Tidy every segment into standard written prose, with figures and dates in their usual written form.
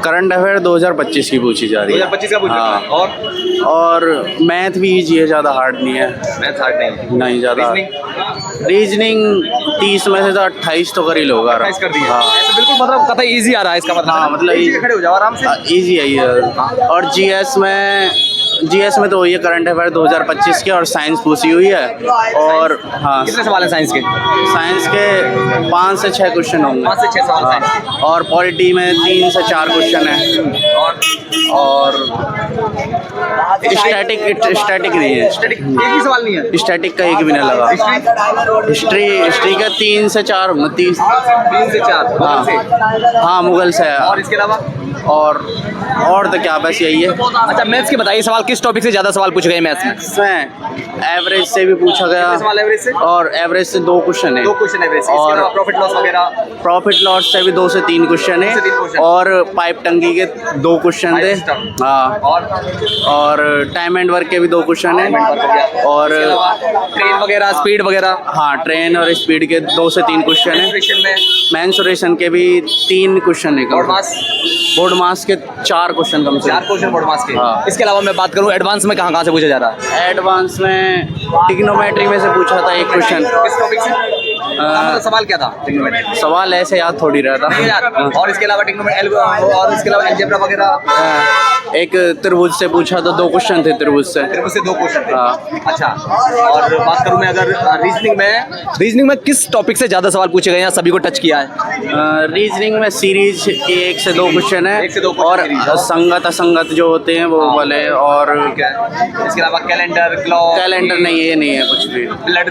Current affair 2025 की पूछी जा रही है। 2025 का पूछ रहा हाँ। है। और मैथ भी इजी है, ज़्यादा हार्ड नहीं है। मैथ हार्ड नहीं, नहीं ज़्यादा। रीजनिंग 30 में से तो 28 तो कर ही लोगा। 28 कर दिया। हाँ ऐसे बिल्कुल मतलब कतई इजी आ रहा है इसका मतलब। हाँ, मतलब एक जगह खड़े हो जाओ आराम से। इजी है ये। और जीएस में तो वही है, करंट अफेयर 2025 के, और साइंस पूछी हुई है। और हाँ, कितने सवाल हैं साइंस के? साइंस के 5 से 6 क्वेश्चन होंगे। 5 से 6 सवाल हाँ। साइंस और पॉलिटी में 3 से 4 क्वेश्चन है। और स्टैटिक नहीं है। स्टैटिक एक भी सवाल नहीं है। स्टैटिक का एक भी नहीं लगा। हिस्ट्री का 3 से 4 होंगे। 3 से 4 हाँ से। हाँ, मुगल से है। और इसके अलावा और तो क्या, बस यही है। अच्छा, मैथ्स के बताइए सवाल, किस टॉपिक से ज्यादा सवाल पूछे गए मैथ्स में? इसमें एवरेज से भी पूछा गया। कितने सवाल एवरेज से? और एवरेज से 2 क्वेश्चन है। 2 क्वेश्चन एवरेज से। और प्रॉफिट लॉस वगैरह? प्रॉफिट लॉस से भी 2 से 3 क्वेश्चन 2 से 3 है। क्वेश्चन। और पाइप टंकी के 2 क्वेश्चन थे। हाँ। और टाइम एंड वर्क के भी 2 क्वेश्चन है। और ट्रेन वगैरह, स्पीड वगैरह? हाँ, ट्रेन और स्पीड के 2 से 3 क्वेश्चन है। मेंसुरेशन के भी 3 क्वेश्चन है। बोर्ड मास के 4 क्वेश्चन कम से 4 क्वेश्चन बोर्ड मास के। हाँ। इसके अलावा मैं बात करूं एडवांस में कहाँ से पूछा जा रहा है? एडवांस में टिग्नोमेट्री में से पूछा था 1 क्वेश्चन। किस टॉपिक से? मतलब सवाल क्या था टिग्नोमेट्री? सवाल ऐसे याद थोड़ी रहता। नहीं यार। और इसके अलावा टिग्नोमेट्री और इसके अलावा अलजेब्रा वगैरह? एक त्रिभुज से पूछा तो 2 क्वेश्चन थे त्रिभुज से। त्रिभुज से 2 क्वेश्चन थे। हाँ। अच्छा, और बात करूं मैं अगर रीजनिंग में किस टॉपिक से ज्यादा सवाल पूछे गए हैं, सभी को टच किया है? रीजनिंग में सीरीज के 1 से 2 क्वेश्चन है। 1 से 2 और क्वेश्चन। संगत असंगत जो होते हैं वो वाले। और इसके अलावा कैलेंडर नहीं, ये नहीं है कुछ भी। ब्लड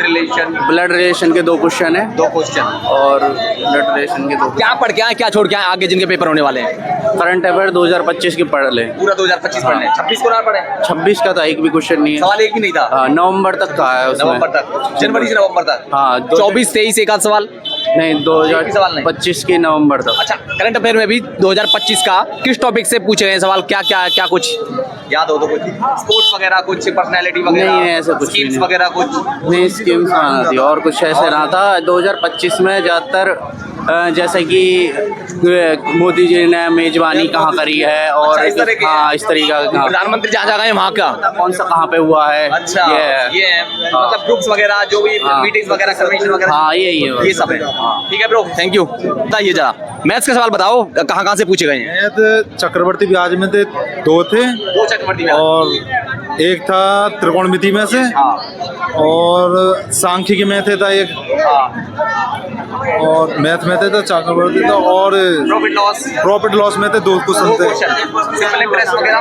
रिलेशन के 2 क्वेश्चन है। 2 क्वेश्चन। और ब्लड रिलेशन के 2। क्या पढ़ के आए, क्या छोड़ के आए आगे जिनके पेपर होने वाले हैं? करंट अफेयर 2025 के पढ़ ले। पूरा 2025 पढ़ ले। 26 को ना पढ़े? 26 का था, एक भी क्वेश्चन नहीं है। सवाल एक भी नहीं था। हाँ, नवंबर तक का है उसमें। नवंबर तक, जनवरी से नवंबर तक। हाँ, 24, 23 एक आध सवाल नहीं, 2025 की नवंबर तक। अच्छा, करंट अफेयर में भी 2025 का किस टॉपिक से पूछे गए सवाल? क्या कुछ याद हो तो कुछ? स्पोर्ट्स वगैरह, कुछ पर्सनालिटी वगैरह? नहीं, ऐसा कुछ स्कीम्स वगैरह कुछ नहीं। स्कीम्स आना थी और कुछ ऐसे ना था। 2025 में ज़्यादातर जैसे कि मोदी जी ने मेजबानी कहाँ करी है। और इस तरह के? हाँ, इस तरीके का। प्रधानमंत्री जहाँ जहाँ गए वहाँ का कौन सा कहाँ पे हुआ है। अच्छा, ये है। मतलब ग्रुप्स वगैरह जो भी मीटिंग्स वगैरह, कन्वेंशन वगैरह। हाँ, यही है, ये सब है। ठीक है ब्रो, थैंक यू। बताइए जरा मैथ्स का सवाल बताओ, कहाँ से पूछे गए हैं? मैथ चक्रवर्ती ब्याज में थे 2 थे। 2 चक्रवर्ती ब्याज। और एक था त्रिकोणमिति में से। और सांख्यिकी में थे था एक। और मैथ में थे तो चक्रवर्ती था। और प्रॉफिट लॉस में थे 2 क्वेश्चन थे।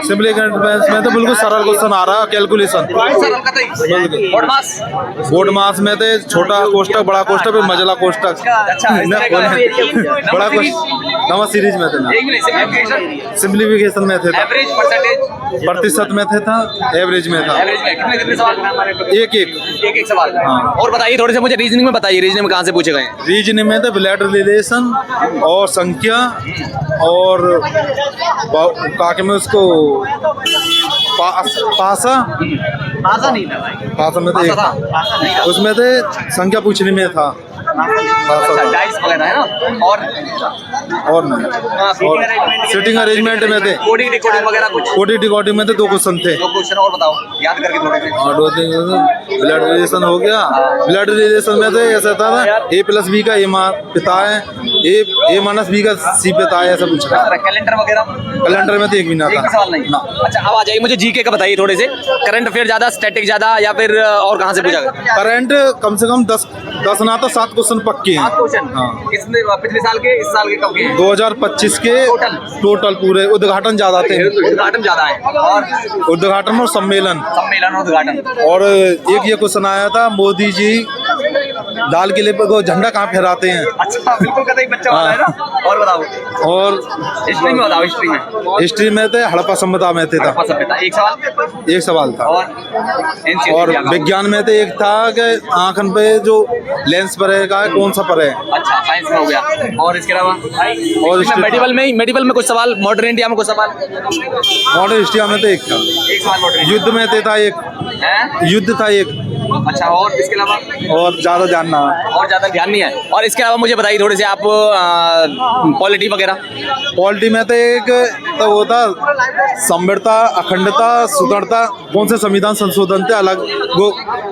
सिंपल इंटरेस्ट में तो बिल्कुल सरल क्वेश्चन आ रहा है, कैलकुलेशन। बोर्ड मास में थे छोटा कोष्टक, बड़ा कोष्टक, फिर मझला कोष्टक। बड़ा क्वेश्चन नवा सीरीज में थे ना। सिंप्लीफिकेशन में थे, प्रतिशत में थे था, एवरेज में था। एक सवाल। और बताइए थोड़े से मुझे रीजनिंग में बताइए, रीजनिंग में कहाँ से पूछे गए? रीजनिंग में तो ब्लड रिलेशन और संख्या और काके में उसको पासा नहीं था भाई। पासा में तो उसमें थे संख्या पूछने में था। डाइस वगैरह है ना। और नहीं, सिटिंग अरेंजमेंट में थे। कोडिंग डिकोडिंग वगैरह कुछ? कोडिंग डिकोडिंग में तो 2 क्वेश्चन थे। 2 क्वेश्चन और बताओ, याद करके थोड़े से। ब्लड रिलेशन हो गया। ब्लड रिलेशन में तो ऐसा था ना, A+B का A पिता है, A-B का C पिता है, ऐसा पूछ रहा है। कैलेंडर वगैरह? कैलेंडर में तो एक भी ना था। सवाल नहीं। अच्छा, अब आ जाइए मुझे जीके का बताइए थोड़े से। करंट अफेयर ज्यादा, स्टैटिक ज्यादा, या फिर और कहाँ से पूछा गया? करंट कम से कम 10 ना तो 7 क्वेश्चन पक्के हैं। 7 क्वेश्चन। हाँ। किसने पिछले साल के, इस साल के कब के? 2025 के टोटल पूरे। उद्घाटन ज्यादा थे। उद्घाटन ज्यादा है। और उद्घाटन और सम्मेलन उद्घाटन। और एक ये क्वेश्चन आया था, मोदी जी लाल किले पर को झंडा कहाँ फहराते हैं? अच्छा, बिल्कुल कतई बच्चा वाला है ना। और बताओ। और हिस्ट्री में बताओ। हिस्ट्री में थे हड़प्पा सभ्यता में थे था। एक सवाल था। और विज्ञान में थे एक था कि आंखन पे जो लेंस पर है कौन सा पर है। अच्छा, साइंस में हो गया। और इसके अलावा और मेडिकल में कुछ सवाल, मॉडर्न इंडिया में कुछ सवाल? मॉडर्न हिस्ट्री में तो एक था। एक सवाल मॉडर्न। युद्ध में था एक। युद्ध था एक। अच्छा, और इसके अलावा और ज़्यादा जानना है। और ज़्यादा ध्यान नहीं है। और इसके अलावा मुझे बताइए थोड़े से आप पॉलिटी वगैरह। पॉलिटी में तो एक तो वो था संविधानता, अखंडता, स्वतंत्रता, कौन से संविधान संशोधन थे अलग वो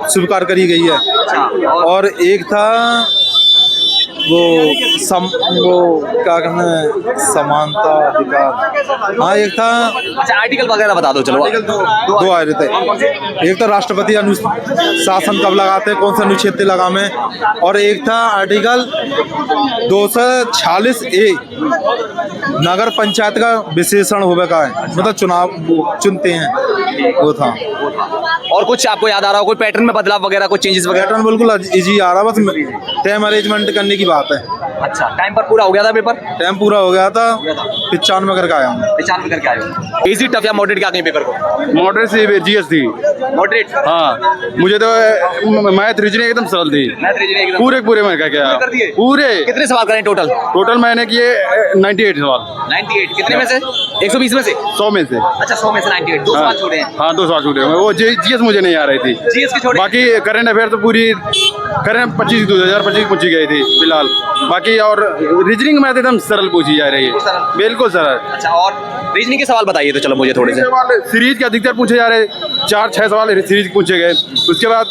स्वीकार करी गई है। अच्छा, और एक था वो क्या कहना है, समानता अधिकार। हाँ एक था, अच्छा आर्टिकल वगैरह बता दो चलो। दो आ रहे थे। एक तो राष्ट्रपति अनुशासन कब लगाते हैं, कौन सा अनुच्छेद लगामे, और एक था आर्टिकल 246A नगर पंचायत का विशेषण होवे का है, मतलब चुनाव चुनते हैं, वो था। और कुछ आपको याद आ रहा हो, कोई पैटर्न में बदलाव वगैरह, कुछ चेंजेस वगैरह? पैटर्न बिल्कुल इजी आ रहा, बस टाइम अरेंजमेंट करने की बात है। अच्छा, टाइम पर पूरा हो गया था पेपर? टाइम पूरा हो गया था, 95 करके आया हूँ। 95 करके आए हो। इजी, टफ या मॉडरेट क्या कहीं पेपर को? मॉडरेट से जीएस थी। मॉडरेट? हाँ, मुझे तो मैथ रीजनिंग एकदम सरल थी। मैथ रीजनिंग एकदम पूरे मैं क्या कर दिए? पूरे। कितने सवाल करें टोटल? टोटल मैंने किए 98 सवाल। 98 कितने में से? 120 में से? 100 में से। अच्छा, 100 में से 98, दो सवाल छोड़े हैं। हाँ, 2 सवाल छूटे हैं। वो जीएस मुझे नहीं आ रही थी। जीएस के छोड़े? बाकी करंट अफेयर तो पूरी करंट 2025 पूछी गई थी फिलहाल। बाकी और रीजनिंग मैथ एकदम सरल पूछी जा रही है, बिल्कुल सरल। अच्छा, और रीजनिंग के सवाल बताइए तो चलो मुझे थोड़े से। सीरीज के अधिकतर पूछे जा रहे, 4-6 सवाल सीरीज पूछे गए। उसके बाद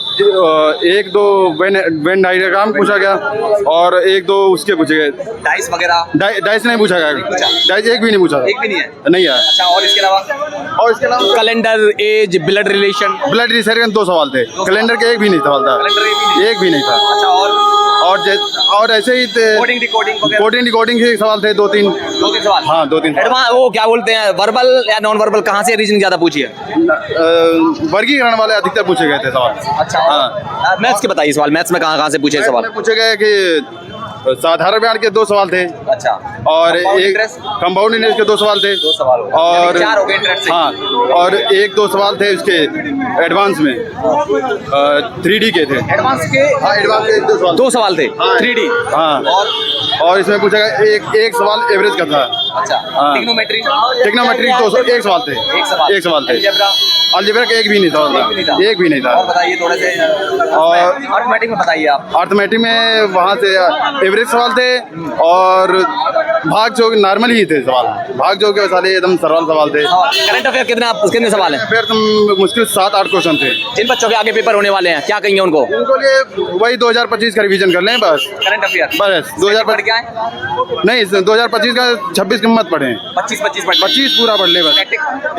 1-2 वेन डायग्राम पूछा गया, और 1-2 उसके पूछे गए। डाइस वगैरह? डाइस नहीं पूछा गया, डाइस एक भी नहीं पूछा। एक भी नहीं है? नहीं है। अच्छा, और इसके अलावा? और इसके अलावा calendar, age, blood relation? Blood relation 2 सवाल थे। कैलेंडर के एक भी नहीं सवाल था। कैलेंडर एक भी नहीं था। अच्छा, और ऐसे ही कोडिंग रिकॉर्डिंग के सवाल थे 2-3 सवाल। हाँ, 2-3 एडवांस वो क्या बोलते हैं, वर्बल या नॉन वर्बल, कहाँ से रीजनिंग ज्यादा पूछी है? वर्गीकरण वाले अधिकतर पूछे गए थे सवाल। अच्छा, हाँ। मैथ्स के बताइए सवाल। मैथ्स में कहाँ से पूछे सवाल? पूछे गए कि साधारण ज्ञान के 2 सवाल थे। अच्छा, और एक कंपाउंड इंटरेस्ट के 2 सवाल थे। 2 सवाल हो गए। और 4 हो गए इंटरेस्ट से। हाँ, और 1-2 सवाल थे उसके एडवांस में 3D के थे। एडवांस के? हाँ, एडवांस के 2 सवाल। 2 सवाल थे। हाँ। 3D? हाँ। और इसमें पूछा गया एक सवाल एवरेज का था। अच्छा, हाँ। ट्रिग्नोमेट्री? टिग्नोमेट्री 1 सवाल थे। एक सवाल थे। अलजेब्रा? का एक भी नहीं था। एक भी नहीं था। और बताइए थोड़े से। और अर्थमेटिक में बताइए आप। अर्थमेटिक में वहाँ से एवरेज सवाल थे, और भाग जो नॉर्मल ही थे सवाल। भाग जो के सारे एकदम सरल सवाल थे। करंट अफेयर कितने सवाल हैं? फिर मुश्किल 7-8 क्वेश्चन थे। जिन बच्चों के आगे पेपर होने वाले हैं क्या कहेंगे उनको? उनको लिए वही 2025 का रिवीजन कर लें बस। करंट अफेयर बस 2025 क्या है? नहीं, 2025 का 26 की मत पढ़ें, 25 पूरा पढ़ ले बस।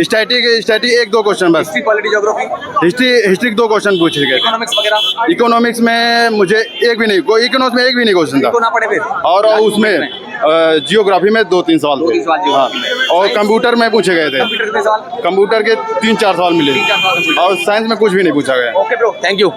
स्टैटिक 1-2 क्वेश्चन बस। History, polity, geography? हिस्ट्री के 2 क्वेश्चन पूछे गए। इकोनॉमिक्स वगैरह? इकोनॉमिक्स में मुझे एक भी नहीं, इकोनॉमिक्स में एक भी नहीं क्वेश्चन था। ना पढ़े फिर? और उसमें जियोग्राफी में 2-3 सवाल थे। हाँ, और कंप्यूटर में पूछे गए थे। कंप्यूटर के 3-4 सवाल मिले। और साइंस में कुछ भी नहीं पूछा गया। Okay bro, thank you.